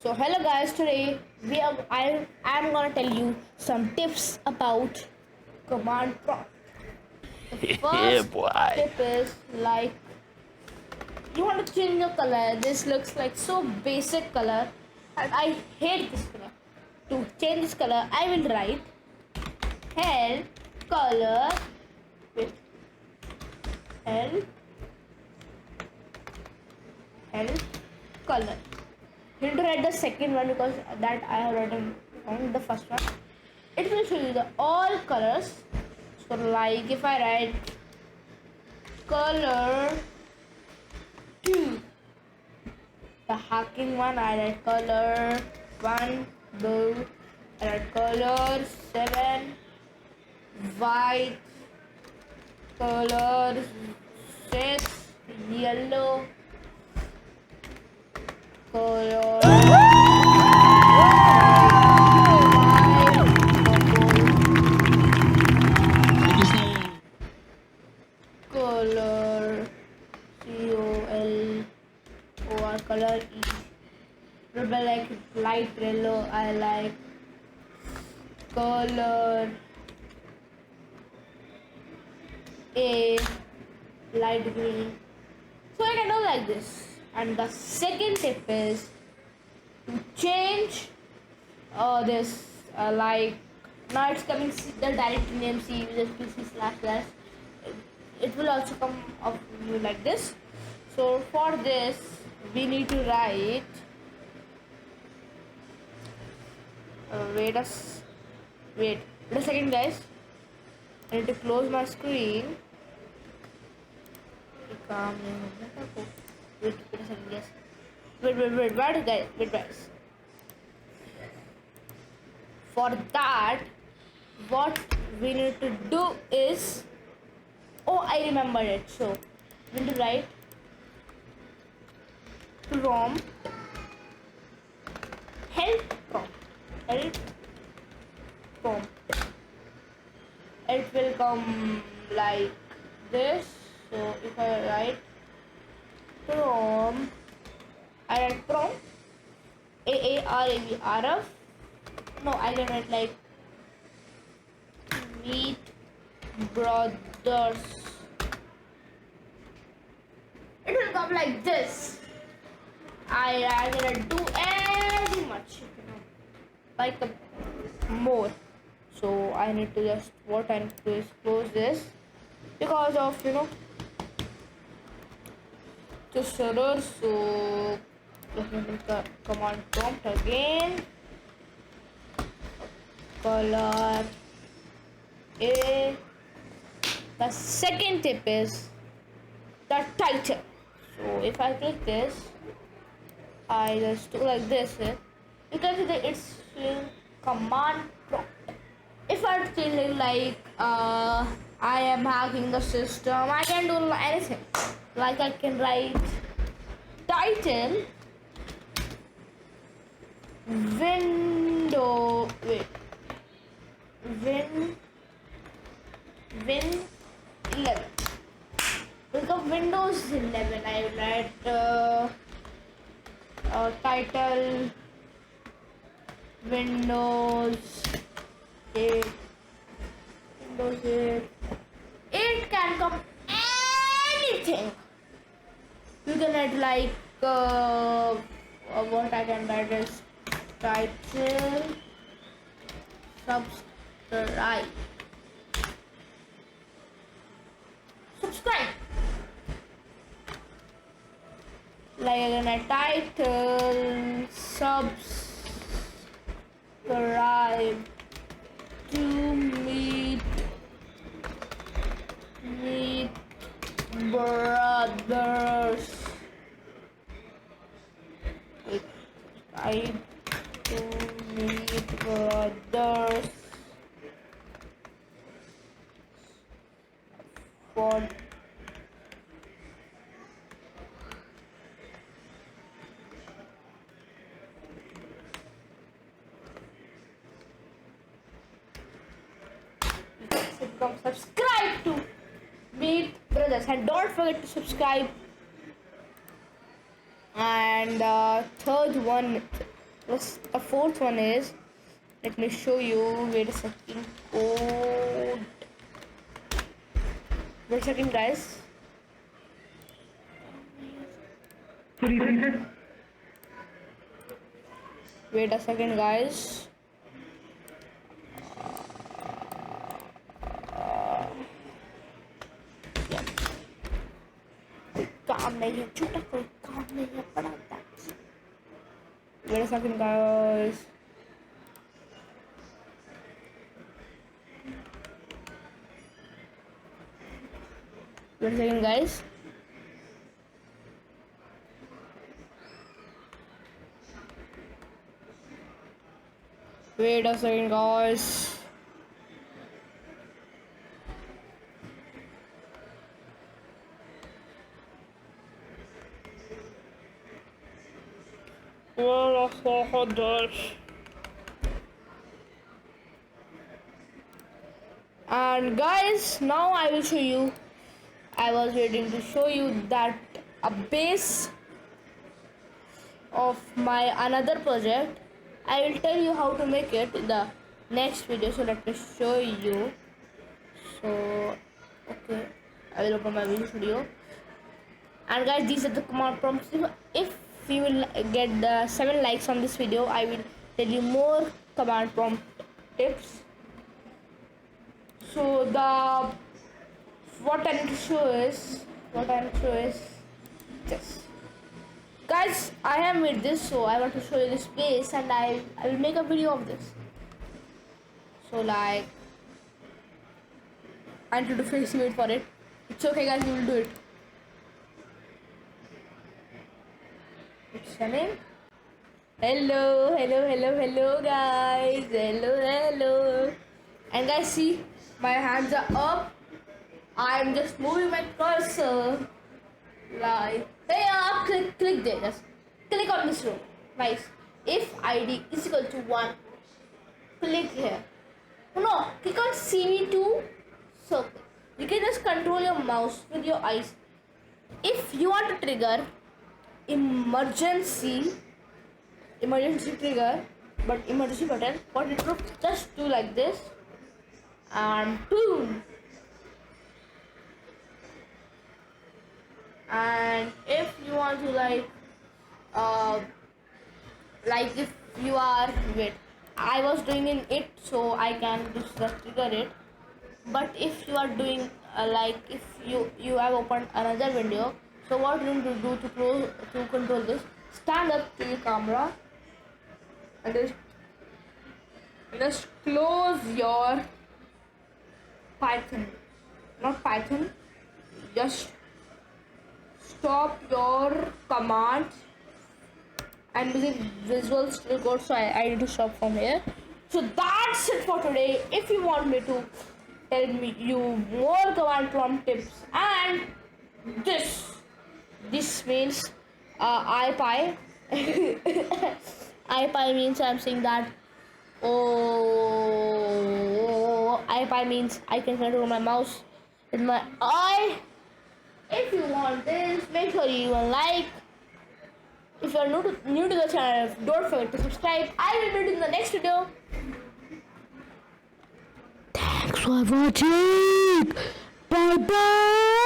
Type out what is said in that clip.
So hello guys, today I am gonna tell you some tips about command prompt. The Yeah, first boy. tip is like you want to change the color. This looks like so basic color and I hate this color. To change this color, I will write help color with help help color. You need to write the second one because that I have written on the first one. It will show you the all colors. So like if I write color 2, the hacking one, I write color 1 blue, I write color 7 white, color 6 yellow, color 5 color color color E. Rebel like light yellow. I like color A, light green. So I can do like this. And the second tip is to change this like now it's coming the direct name C uses PC slash. It will also come up like this. So for this we need to write wait wait a second guys. I need to close my screen. Wait a second guys. Wait guys. For that what we need to do is I remember it. So we need to write prompt help prompt. It will come like this. So if I write prompt, I write prompt AARAVRF. No, I can write like meet brothers. It will come like this. I gonna do very much, like more. So I need to just what I need to do is close this because of just error. So let me make the command prompt again. Color A. The second tip is the title. So if I click this, I just do like this. You can see that it's command prompt. If I change it like I am hacking the system, I can do anything. Like I can write title window win 11. Become Windows 11. I will write title Windows 8. Windows 8. It can come anything. You can write like what I can write is title subscribe. Like again a title subscribe to meet brothers. Subscribe to meet brothers for subscribe to Meet Brothers and don't forget to subscribe. And third one The fourth one is, let me show you. Wait a second. Code. Wait a second, guys. Wait a second, guys. काम नहीं है, छोटा कोई काम नहीं है, बड़ा था। Wait a second, guys. Wait a second, guys. Wait a second, guys. And guys, now I will show you. I was waiting to show you that a base of my another project. I will tell you how to make it in the next video. So let me show you. So okay, I will open my Visual Studio. And guys, these are the command prompts. If you will get the 7 likes on this video, I will tell you more command prompt tips. So what I need to show is this. Guys, I have made this, so I want to show you this space, and I will make a video of this. So like, I need to face wait for it. It's okay, guys, we will do it. It's coming. Hello, guys. Hello. And guys, see, my hands are up. I'm just moving my cursor. Like, hey, click there. Just click on this row. Nice. If ID is equal to 1, click here. No, click on CV2 circle. You can just control your mouse with your eyes. If you want to trigger emergency trigger, but emergency button, what it will just do like this, and boom. And if you want to like if you are I was doing in it, so I can just trigger it. But if you are doing if you have opened another window, so what you need to do to control this, stand up to your camera and just close your Python, not Python, just stop your commands and using Visual Studio Code. So I need to stop from here. So that's it for today. If you want me to tell you more command prompt tips, and this means IPy. IPy means I'm saying that IPy means I can control my mouse with my eye. If you want this, make sure you like. If you are new to the channel, don't forget to subscribe. I will meet you in the next video. Thanks for watching. Bye bye.